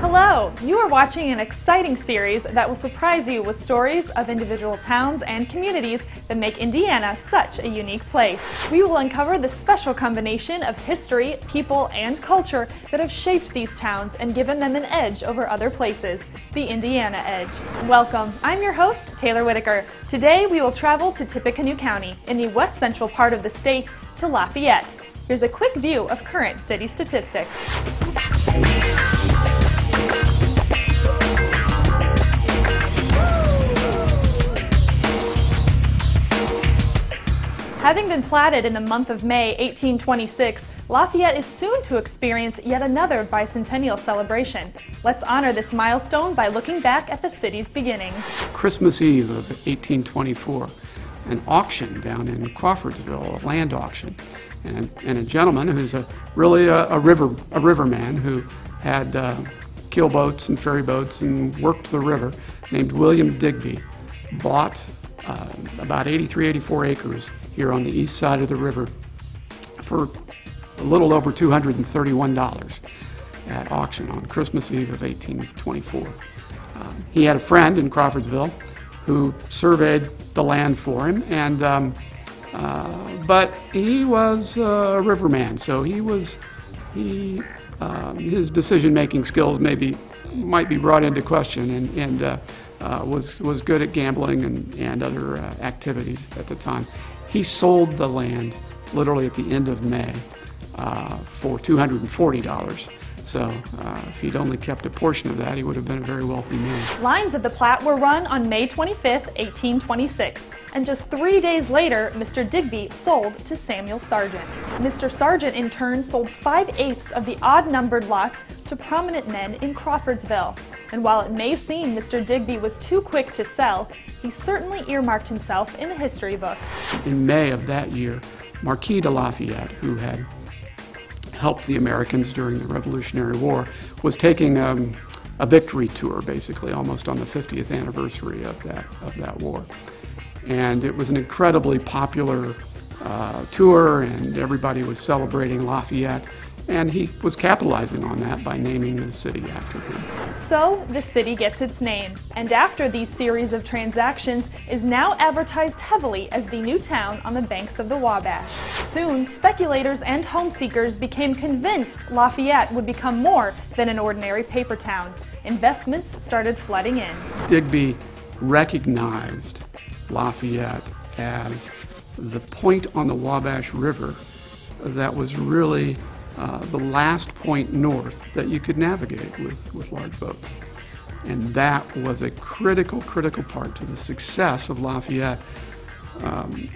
Hello! You are watching an exciting series that will surprise you with stories of individual towns and communities that make Indiana such a unique place. We will uncover the special combination of history, people, and culture that have shaped these towns and given them an edge over other places, the Indiana Edge. Welcome, I'm your host, Talor Whitaker. Today we will travel to Tippecanoe County in the west central part of the state to Lafayette. Here's a quick view of current city statistics. Having been platted in the month of May 1826, Lafayette is soon to experience yet another bicentennial celebration. Let's honor this milestone by looking back at the city's beginnings. Christmas Eve of 1824, an auction down in Crawfordsville, a land auction, and a gentleman who's really a riverman who had keelboats and ferry boats and worked the river, named William Digby, bought about 84 acres here on the east side of the river for a little over $231 at auction on Christmas Eve of 1824. He had a friend in Crawfordsville who surveyed the land for him, and but he was a riverman, so his decision-making skills might be brought into question, and was good at gambling and other activities at the time. He sold the land literally at the end of May for $240. So if he'd only kept a portion of that, he would have been a very wealthy man. Lines of the plat were run on May 25, 1826, and just 3 days later, Mr. Digby sold to Samuel Sargent. Mr. Sargent, in turn, sold 5/8 of the odd-numbered lots to prominent men in Crawfordsville. And while it may seem Mr. Digby was too quick to sell, he certainly earmarked himself in the history books. In May of that year, Marquis de Lafayette, who had helped the Americans during the Revolutionary War, was taking a victory tour, basically, almost on the 50th anniversary of that war. And it was an incredibly popular tour, and everybody was celebrating Lafayette, and he was capitalizing on that by naming the city after him. So the city gets its name, and after these series of transactions is now advertised heavily as the new town on the banks of the Wabash. Soon, speculators and home seekers became convinced Lafayette would become more than an ordinary paper town. Investments started flooding in. Digby recognized Lafayette as the point on the Wabash River that was really the last point north that you could navigate with large boats. And that was a critical part to the success of Lafayette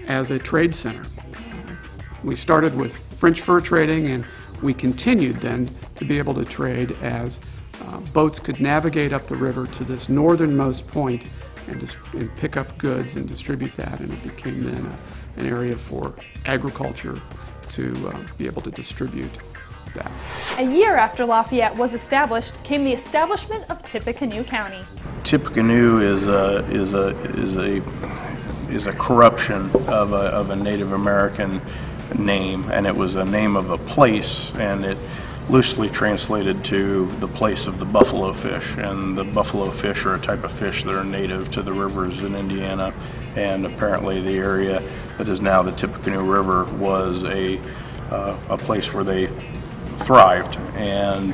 as a trade center. We started with French fur trading, and we continued then to be able to trade as boats could navigate up the river to this northernmost point and pick up goods and distribute that, and it became then an area for agriculture to be able to distribute that. A year after Lafayette was established came the establishment of Tippecanoe County. Tippecanoe is a corruption of a Native American name, and it was a name of a place, and it loosely translated to the place of the buffalo fish, and the buffalo fish are a type of fish that are native to the rivers in Indiana, and apparently the area that is now the Tippecanoe River was a place where they thrived, and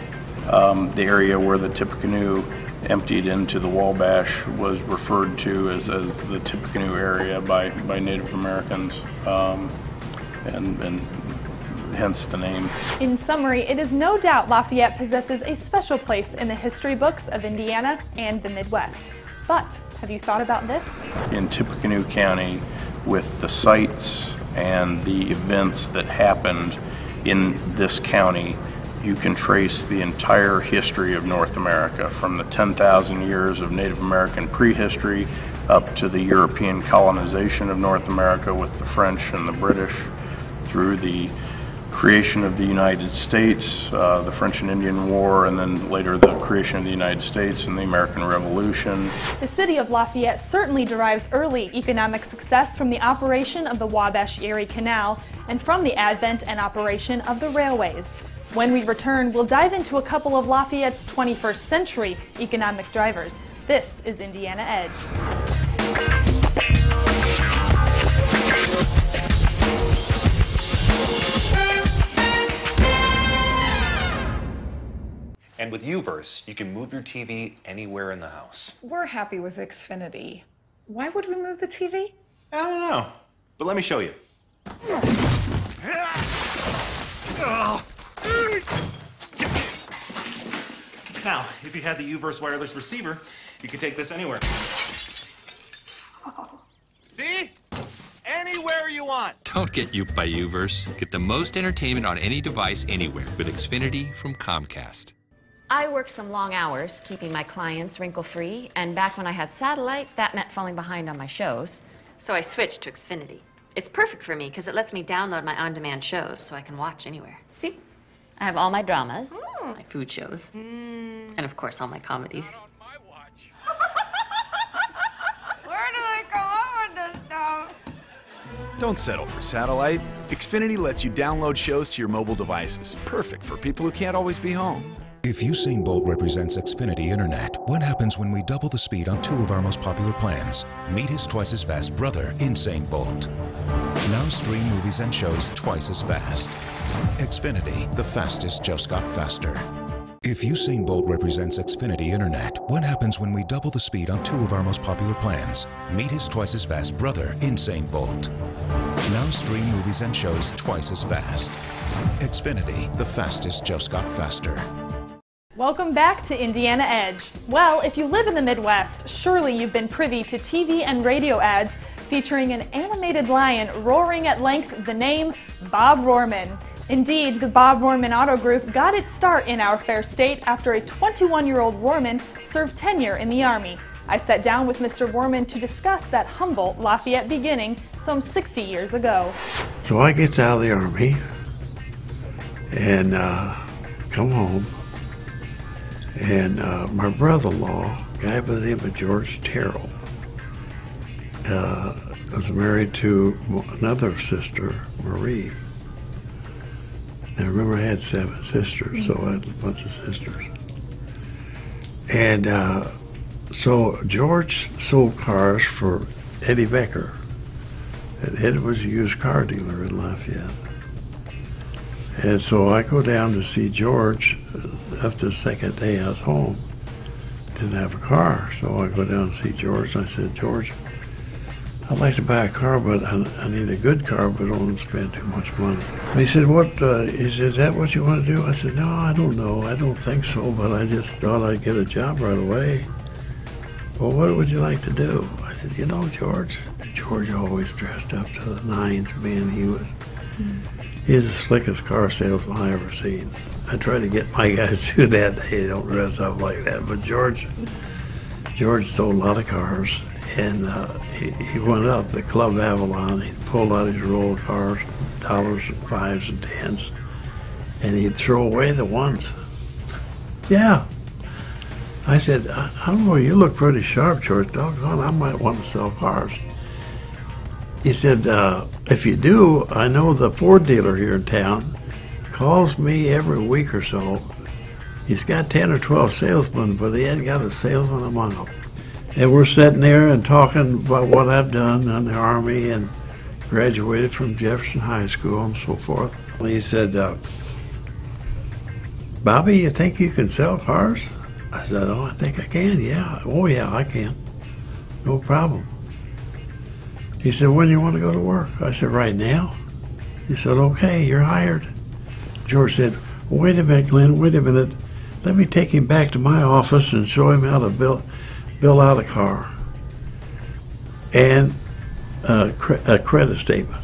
the area where the Tippecanoe emptied into the Wabash was referred to as the Tippecanoe area by Native Americans, and hence the name. In summary, it is no doubt Lafayette possesses a special place in the history books of Indiana and the Midwest. But have you thought about this? In Tippecanoe County, with the sites and the events that happened in this county, you can trace the entire history of North America, from the 10,000 years of Native American prehistory up to the European colonization of North America with the French and the British, through the creation of the United States, the French and Indian War, and then later the creation of the United States and the American Revolution. The city of Lafayette certainly derives early economic success from the operation of the Wabash-Erie Canal and from the advent and operation of the railways. When we return, we'll dive into a couple of Lafayette's 21st century economic drivers. This is Indiana Edge. And with Uverse, you can move your TV anywhere in the house. We're happy with Xfinity. Why would we move the TV? I don't know, but let me show you. Now, if you had the Uverse wireless receiver, you could take this anywhere. See? Anywhere you want. Don't get duped by Uverse. Get the most entertainment on any device anywhere with Xfinity from Comcast. I worked some long hours keeping my clients wrinkle-free, and back when I had satellite, that meant falling behind on my shows. So I switched to Xfinity. It's perfect for me because it lets me download my on-demand shows so I can watch anywhere. See? I have all my dramas, my food shows, and of course all my comedies. Where do they come up with this stuff? Don't settle for satellite. Xfinity lets you download shows to your mobile devices. Perfect for people who can't always be home. If Usain Bolt represents Xfinity Internet, what happens when we double the speed on two of our most popular plans? Meet his twice as fast brother, Usain Bolt. Now stream movies and shows twice as fast. Xfinity, the fastest just got faster. If Usain Bolt represents Xfinity Internet, what happens when we double the speed on two of our most popular plans? Meet his twice as fast brother, Usain Bolt. Now stream movies and shows twice as fast. Xfinity, the fastest just got faster. Welcome back to Indiana Edge. Well, if you live in the Midwest, surely you've been privy to TV and radio ads featuring an animated lion roaring at length the name Bob Rohrman. Indeed, the Bob Rohrman Auto Group got its start in our fair state after a 21-year-old Rohrman served tenure in the Army. I sat down with Mr. Rohrman to discuss that humble Lafayette beginning some 60 years ago. So I get out of the Army and come home. And my brother-in-law, a guy by the name of George Terrell, was married to another sister, Marie. Now remember, I had 7 sisters, so I had a bunch of sisters. And so George sold cars for Eddie Becker. And Ed was a used car dealer in Lafayette. And so I go down to see George. After the second day I was home, didn't have a car, so I go down and see George, and I said, George, I'd like to buy a car, but I need a good car, but I don't want to spend too much money. And he said, he said, is that what you want to do? I said, no, I don't know. I don't think so, but I just thought I'd get a job right away. Well, what would you like to do? I said, you know, George always dressed up to the nines, man. He's the slickest car salesman I ever seen. I try to get my guys to do that. They don't dress up like that. But George sold a lot of cars, and he went out to the Club Avalon. He pulled out his roll of cars, dollars and 5s and 10s, and he'd throw away the ones. Yeah. I said, I don't know, you look pretty sharp, George. Doggone, I might want to sell cars. He said, if you do, I know the Ford dealer here in town calls me every week or so. He's got 10 or 12 salesmen, but he hasn't got a salesman among them. And we're sitting there and talking about what I've done in the Army and graduated from Jefferson High School and so forth. And he said, Bobby, you think you can sell cars? I said, oh, I think I can, yeah. Oh, yeah, I can. No problem. He said, when do you want to go to work? I said, right now. He said, okay, you're hired. George said, wait a minute, Glenn, wait a minute. Let me take him back to my office and show him how to build out a car. And a credit statement.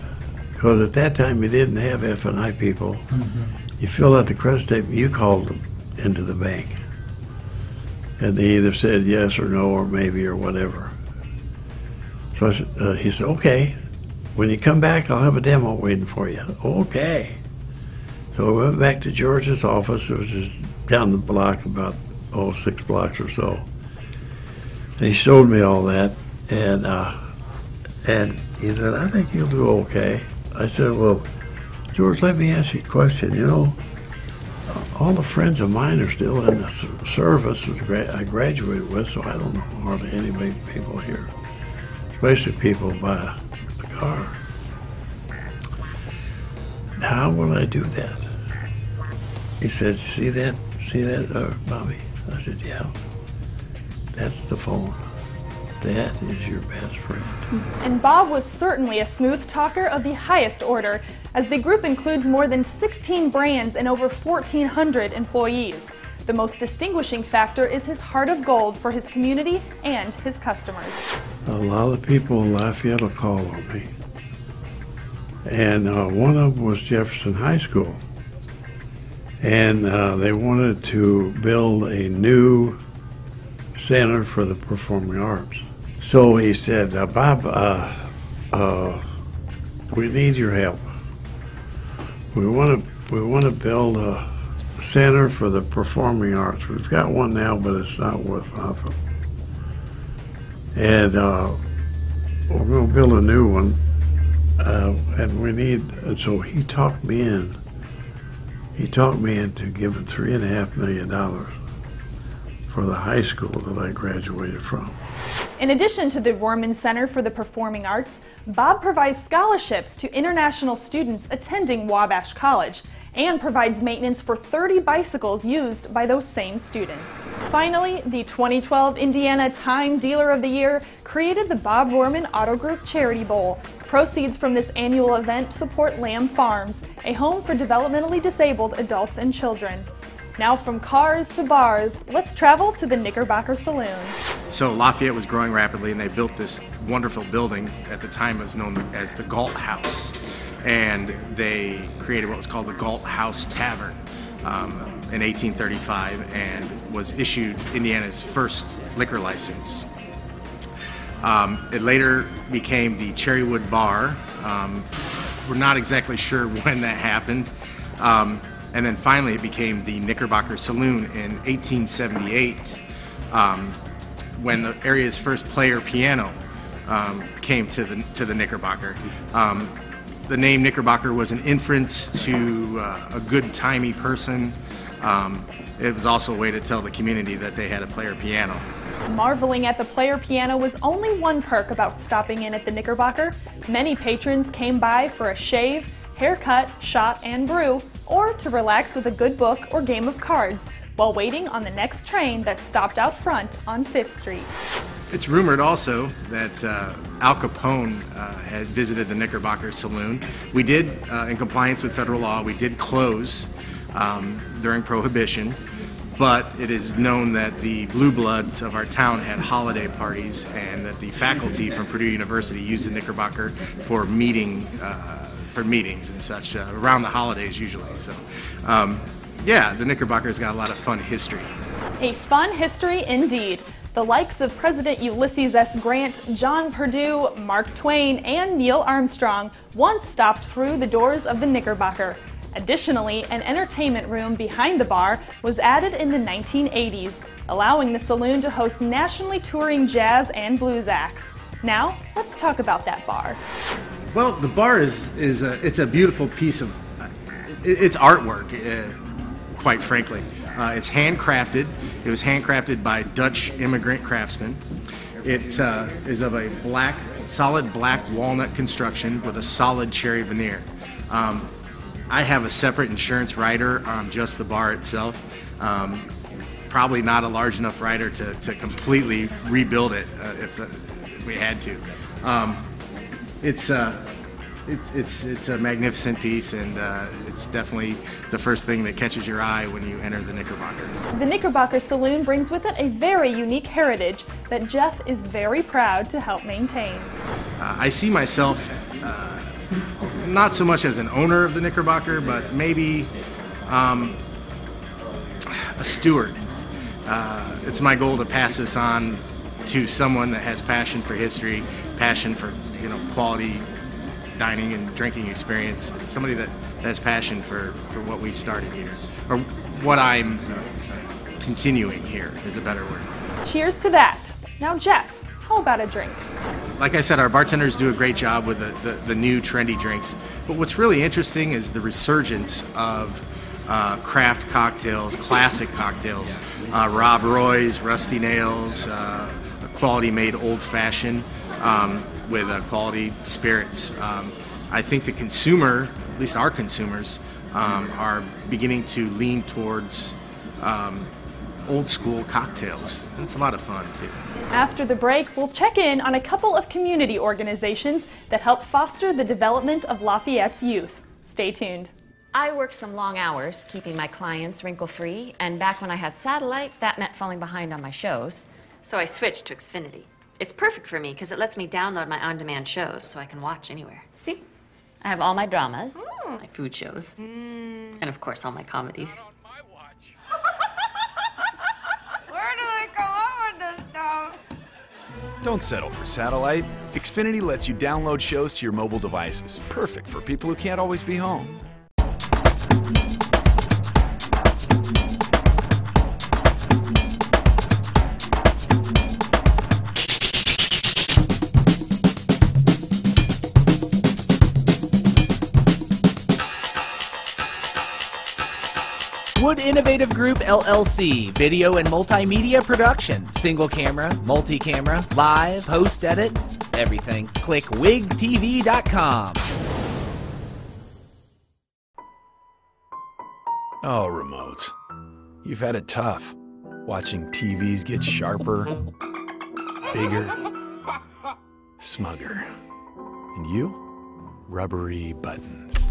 Because at that time, you didn't have F&I people. Mm-hmm. You filled out the credit statement, you called them into the bank. And they either said yes or no or maybe or whatever. So he said, okay, when you come back, I'll have a demo waiting for you. Okay. So we went back to George's office. It was just down the block, about 6 blocks or so. And he showed me all that, and he said, I think you'll do okay. I said, well, George, let me ask you a question. You know, all the friends of mine are still in the service that I graduated with, so I don't know hardly any people here, especially people by the car. Now, how will I do that? He said, see that, Bobby? I said, yeah. That's the phone. That is your best friend. And Bob was certainly a smooth talker of the highest order, as the group includes more than 16 brands and over 1,400 employees. The most distinguishing factor is his heart of gold for his community and his customers. A lot of people in Lafayette will call on me. And one of them was Jefferson High School. And they wanted to build a new center for the performing arts. So he said, Bob, we need your help. We want to build a center for the performing arts. We've got one now, but it's not worth nothing. And we're going to build a new one, and so he talked me in. He talked me into giving $3.5 million for the high school that I graduated from. In addition to the Rohrman Center for the Performing Arts, Bob provides scholarships to international students attending Wabash College and provides maintenance for 30 bicycles used by those same students. Finally, the 2012 Indiana Time Dealer of the Year created the Bob Rohrman Auto Group Charity Bowl. Proceeds from this annual event support Lamb Farms, a home for developmentally disabled adults and children. Now from cars to bars, let's travel to the Knickerbocker Saloon. So Lafayette was growing rapidly, and they built this wonderful building. At the time it was known as the Galt House. And they created what was called the Galt House Tavern in 1835, and was issued Indiana's first liquor license. It later became the Cherrywood Bar. We're not exactly sure when that happened. And then finally it became the Knickerbocker Saloon in 1878, when the area's first player piano came to the Knickerbocker. The name Knickerbocker was an inference to a good-timey person. It was also a way to tell the community that they had a player piano. Marveling at the player piano was only one perk about stopping in at the Knickerbocker. Many patrons came by for a shave, haircut, shot, and brew, or to relax with a good book or game of cards while waiting on the next train that stopped out front on 5th Street. It's rumored also that Al Capone had visited the Knickerbocker Saloon. We did, in compliance with federal law, we did close during Prohibition, but it is known that the Blue Bloods of our town had holiday parties, and that the faculty from Purdue University used the Knickerbocker for meetings and such around the holidays usually. So, yeah, the Knickerbocker's got a lot of fun history. A fun history indeed. The likes of President Ulysses S. Grant, John Purdue, Mark Twain, and Neil Armstrong once stopped through the doors of the Knickerbocker. Additionally, an entertainment room behind the bar was added in the 1980s, allowing the saloon to host nationally touring jazz and blues acts. Now, let's talk about that bar. Well, the bar it's a beautiful piece of it's artwork, quite frankly. It's handcrafted. It was handcrafted by Dutch immigrant craftsmen. It is of a solid black walnut construction with a solid cherry veneer. I have a separate insurance rider on just the bar itself. Probably not a large enough rider to completely rebuild it if we had to. It's a magnificent piece, and it's definitely the first thing that catches your eye when you enter the Knickerbocker. The Knickerbocker Saloon brings with it a very unique heritage that Jeff is very proud to help maintain. I see myself not so much as an owner of the Knickerbocker, but maybe a steward. It's my goal to pass this on to someone that has passion for history, passion for quality dining and drinking experience, somebody that has passion for what we started here, or what I'm continuing here is a better word. Cheers to that. Now Jeff, how about a drink? Like I said, our bartenders do a great job with the new trendy drinks, but what's really interesting is the resurgence of craft cocktails, classic cocktails, Rob Roy's, Rusty Nails, quality made old fashioned with quality spirits. I think the consumer, at least our consumers, are beginning to lean towards old school cocktails. And it's a lot of fun too. After the break, we'll check in on a couple of community organizations that help foster the development of Lafayette's youth. Stay tuned. I worked some long hours keeping my clients wrinkle-free, and back when I had satellite, that meant falling behind on my shows. So I switched to Xfinity. It's perfect for me because it lets me download my on-demand shows so I can watch anywhere. See? I have all my dramas, my food shows, and of course all my comedies. Where do I come up with this stuff? Don't settle for satellite. Xfinity lets you download shows to your mobile devices. Perfect for people who can't always be home. Wood Innovative Group LLC, video and multimedia production, single camera, multi-camera, live, post edit, everything. Click wigtv.com. Oh, remotes. You've had it tough. Watching TVs get sharper, bigger, smugger. And you? Rubbery buttons.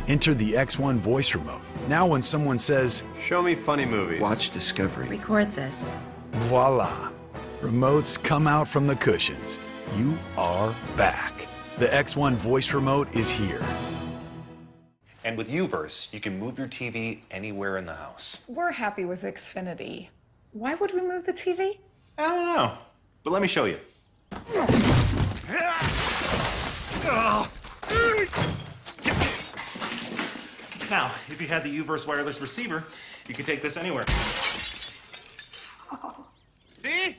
Enter the X1 voice remote. Now when someone says, "Show me funny movies," watch Discovery, record this. Voila! Remotes come out from the cushions. You are back. The X1 voice remote is here. And with Uverse, you can move your TV anywhere in the house. We're happy with Xfinity. Why would we move the TV? I don't know, but let me show you. Now, if you had the Uverse wireless receiver, you could take this anywhere. See?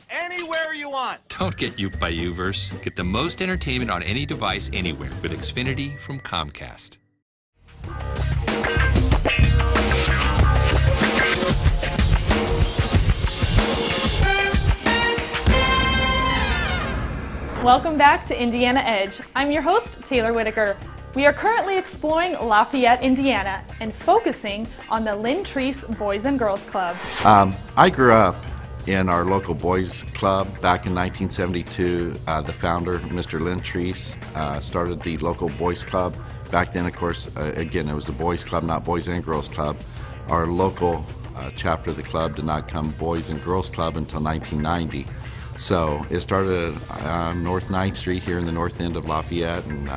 Anywhere you want. Don't get duped by Uverse. Get the most entertainment on any device anywhere with Xfinity from Comcast. Welcome back to Indiana Edge. I'm your host, Talor Whitaker. We are currently exploring Lafayette, Indiana, and focusing on the Lynn Treese Boys and Girls Club. I grew up in our local boys club back in 1972. The founder, Mr. Lynn Treese, started the local boys club. Back then, of course, again, it was the boys club, not Boys and Girls Club. Our local chapter of the club did not come Boys and Girls Club until 1990. So it started on North 9th Street here in the north end of Lafayette, and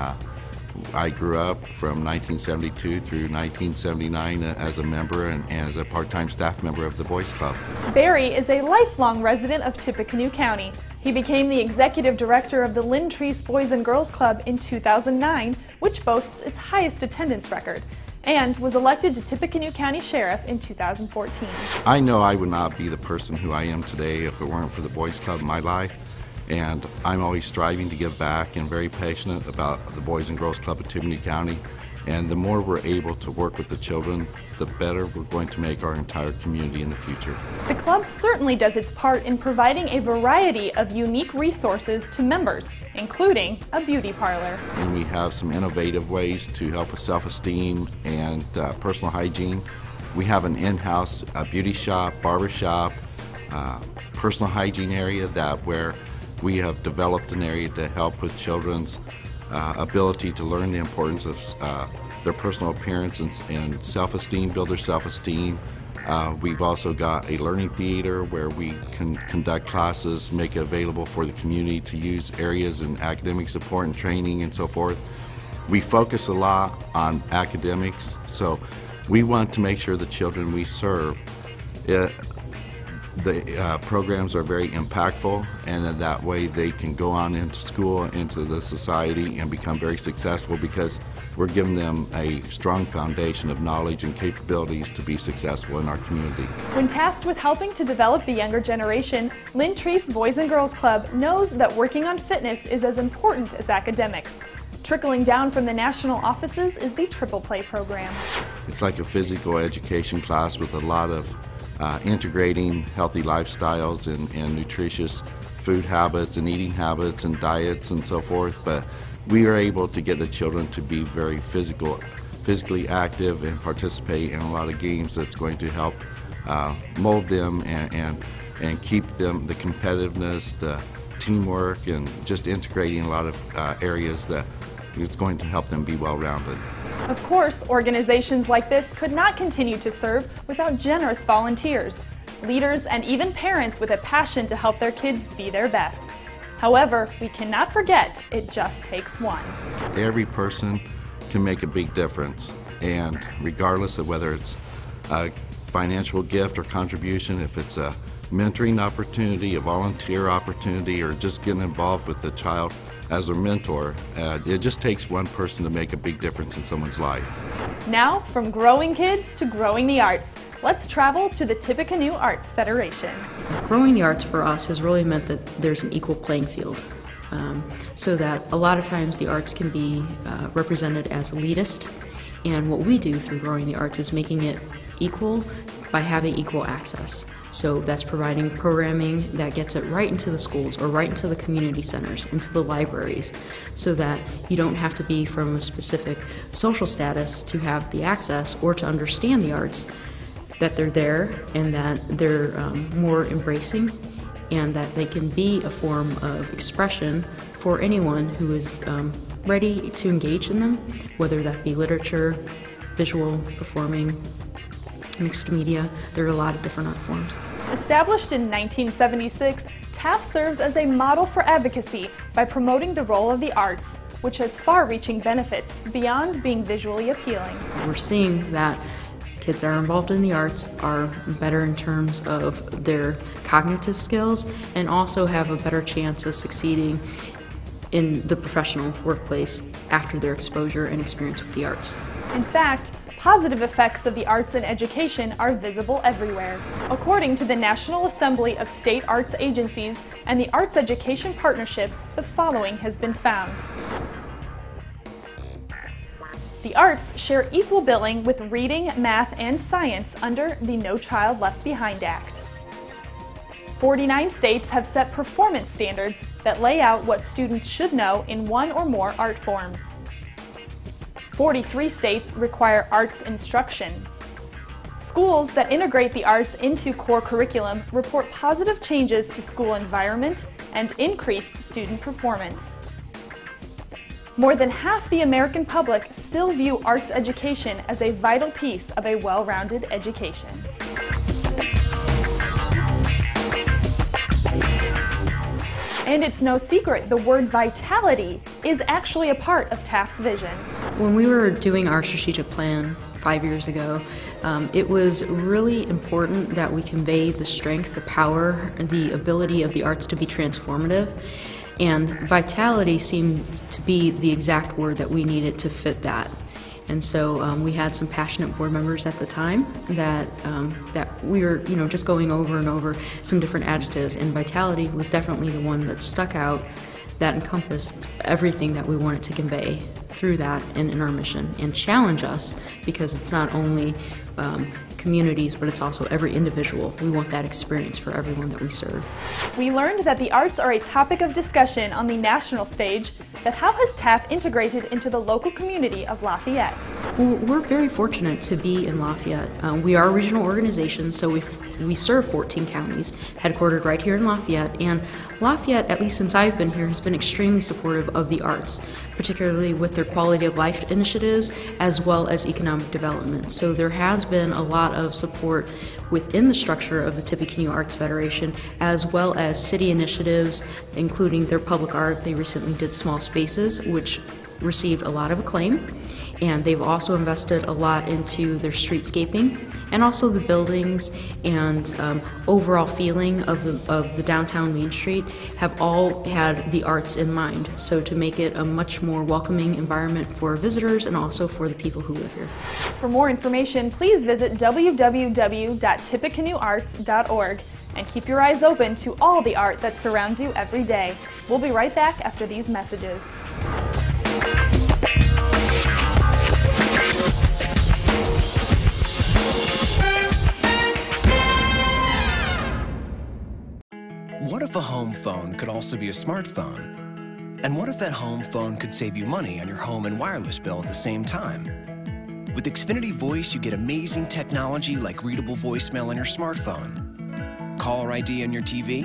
I grew up from 1972 through 1979 as a member and as a part-time staff member of the Boys Club. Barry is a lifelong resident of Tippecanoe County. He became the executive director of the Lynn Treese Boys and Girls Club in 2009, which boasts its highest attendance record, and was elected to Tippecanoe County Sheriff in 2014. I know I would not be the person who I am today if it weren't for the Boys Club in my life. And I'm always striving to give back and very passionate about the Boys and Girls Club of Tippecanoe County. And the more we're able to work with the children, the better we're going to make our entire community in the future. The club certainly does its part in providing a variety of unique resources to members, including a beauty parlor. And we have some innovative ways to help with self-esteem and personal hygiene. We have an in-house beauty shop, barber shop, personal hygiene area where we have developed an area to help with children's ability to learn the importance of their personal appearance and self-esteem, build their self-esteem. We've also got a learning theater where we can conduct classes, make it available for the community to use areas in academic support and training and so forth. We focus a lot on academics, so we want to make sure the children we serve, the programs are very impactful, and that way they can go on into school, into the society, and become very successful because we're giving them a strong foundation of knowledge and capabilities to be successful in our community. When tasked with helping to develop the younger generation, Lynn Treese Boys and Girls Club knows that working on fitness is as important as academics. Trickling down from the national offices is the Triple Play program. It's like a physical education class with a lot of integrating healthy lifestyles and nutritious food habits and eating habits and diets and so forth. But we are able to get the children to be very physically active and participate in a lot of games that's going to help mold them and keep them the competitiveness, the teamwork, and just integrating a lot of areas that is going to help them be well-rounded. Of course, organizations like this could not continue to serve without generous volunteers, leaders, and even parents with a passion to help their kids be their best. However, we cannot forget it just takes one. Every person can make a big difference, and regardless of whether it's a financial gift or contribution, if it's a mentoring opportunity, a volunteer opportunity, or just getting involved with the child as their mentor, it just takes one person to make a big difference in someone's life. Now, from growing kids to growing the arts, let's travel to the Tippecanoe Arts Federation. Growing the arts for us has really meant that there's an equal playing field, so that a lot of times the arts can be represented as elitist, and what we do through growing the arts is making it equal by having equal access. So that's providing programming that gets it right into the schools or right into the community centers, into the libraries, so that you don't have to be from a specific social status to have the access or to understand the arts, that they're there and that they're more embracing, and that they can be a form of expression for anyone who is ready to engage in them, whether that be literature, visual, performing, mixed media. There are a lot of different art forms. Established in 1976, TAF serves as a model for advocacy by promoting the role of the arts, which has far-reaching benefits beyond being visually appealing. We're seeing that kids that are involved in the arts are better in terms of their cognitive skills and also have a better chance of succeeding in the professional workplace after their exposure and experience with the arts. In fact, positive effects of the arts in education are visible everywhere. According to the National Assembly of State Arts Agencies and the Arts Education Partnership, the following has been found. The arts share equal billing with reading, math, and science under the No Child Left Behind Act. 49 states have set performance standards that lay out what students should know in one or more art forms. 43 states require arts instruction. Schools that integrate the arts into core curriculum report positive changes to school environment and increased student performance. More than half the American public still view arts education as a vital piece of a well-rounded education. And it's no secret, the word vitality is actually a part of TAF's vision. When we were doing our strategic plan 5 years ago, it was really important that we convey the strength, the power, the ability of the arts to be transformative. And vitality seemed to be the exact word that we needed to fit that. And so we had some passionate board members at the time that we were, just going over and over some different adjectives, and vitality was definitely the one that stuck out, that encompassed everything that we wanted to convey through that and in our mission, and challenge us, because it's not only communities, but it's also every individual. We want that experience for everyone that we serve. We learned that the arts are a topic of discussion on the national stage, but how has TAF integrated into the local community of Lafayette? Well, we're very fortunate to be in Lafayette. We are a regional organization, so we serve 14 counties, headquartered right here in Lafayette, and Lafayette, at least since I've been here, has been extremely supportive of the arts, particularly with their quality of life initiatives as well as economic development. So there has been a lot of support within the structure of the Tippecanoe Arts Federation, as well as city initiatives, including their public art. They recently did Small Spaces, which received a lot of acclaim. And they've also invested a lot into their streetscaping and also the buildings and overall feeling of the downtown Main Street have all had the arts in mind. So to make it a much more welcoming environment for visitors and also for the people who live here. For more information, please visit www.tippecanoearts.org and keep your eyes open to all the art that surrounds you every day. We'll be right back after these messages. What if a home phone could also be a smartphone? And what if that home phone could save you money on your home and wireless bill at the same time? With Xfinity Voice, you get amazing technology like readable voicemail on your smartphone, caller ID on your TV,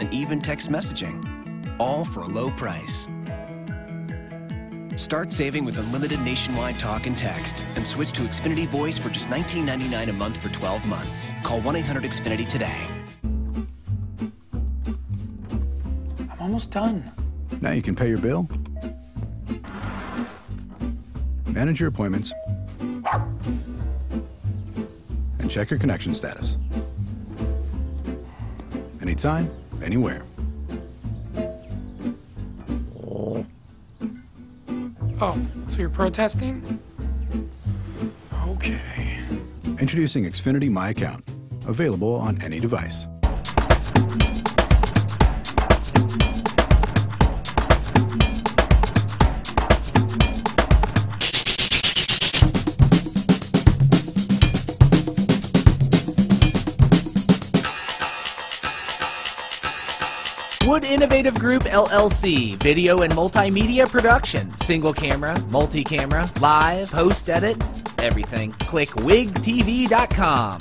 and even text messaging, all for a low price. Start saving with unlimited nationwide talk and text and switch to Xfinity Voice for just $19.99 a month for 12 months. Call 1-800-XFINITY today. I'm almost done. Now you can pay your bill, manage your appointments, and check your connection status. Anytime, anywhere. Oh, so you're protesting? Okay. Introducing Xfinity My Account, available on any device. Wood Innovative Group LLC, video and multimedia production, single camera, multi-camera, live, post edit, everything. Click wigtv.com.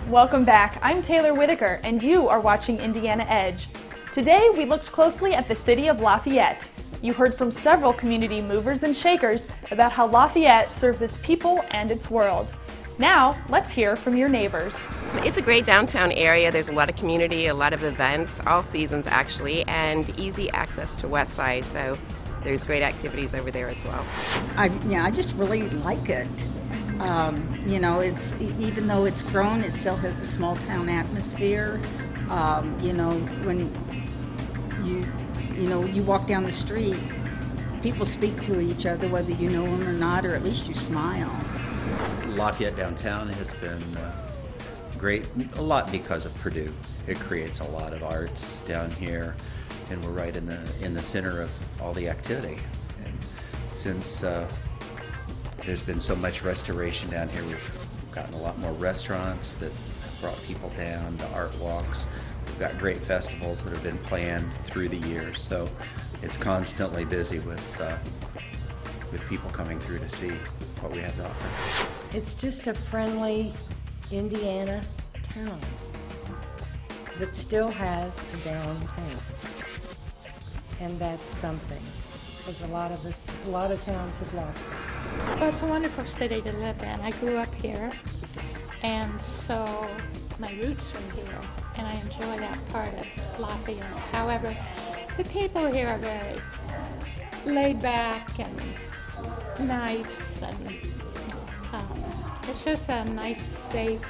Welcome back. I'm Talor Whitaker, and you are watching Indiana Edge. Today, we looked closely at the city of Lafayette. You heard from several community movers and shakers about how Lafayette serves its people and its world. Now, let's hear from your neighbors. It's a great downtown area. There's a lot of community, a lot of events, all seasons actually, and easy access to West Side, so there's great activities over there as well. I just really like it. You know, it's even though it's grown, it still has the small town atmosphere. You know, when you walk down the street, people speak to each other whether you know them or not, or at least you smile. Lafayette downtown has been great, a lot because of Purdue. It creates a lot of arts down here, and we're right in the center of all the activity. And since there's been so much restoration down here, we've gotten a lot more restaurants that have brought people down, the art walks. We've got great festivals that have been planned through the years, so it's constantly busy with people coming through to see what we have to offer. It's just a friendly Indiana town that still has a downtown, and that's something, because a lot of towns have lost it. Well, it's a wonderful city to live in. I grew up here, and so my roots are here, and I enjoy that part of Lafayette. However, the people here are very laid back and nice, and it's just a nice, safe,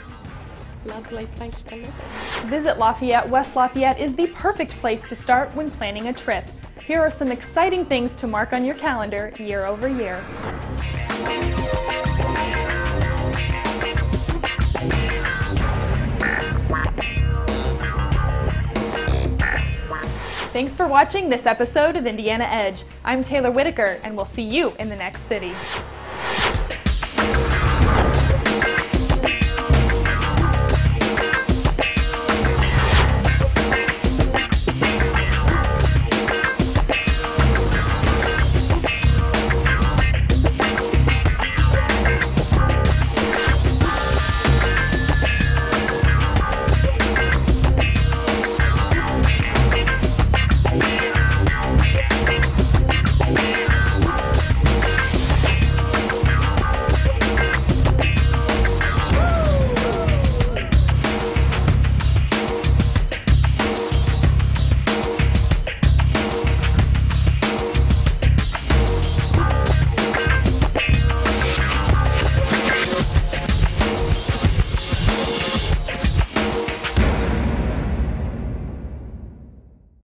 lovely place to live in. Visit Lafayette. West Lafayette is the perfect place to start when planning a trip. Here are some exciting things to mark on your calendar year over year. Thanks for watching this episode of Indiana Edge. I'm Talor Whitaker, and we'll see you in the next city.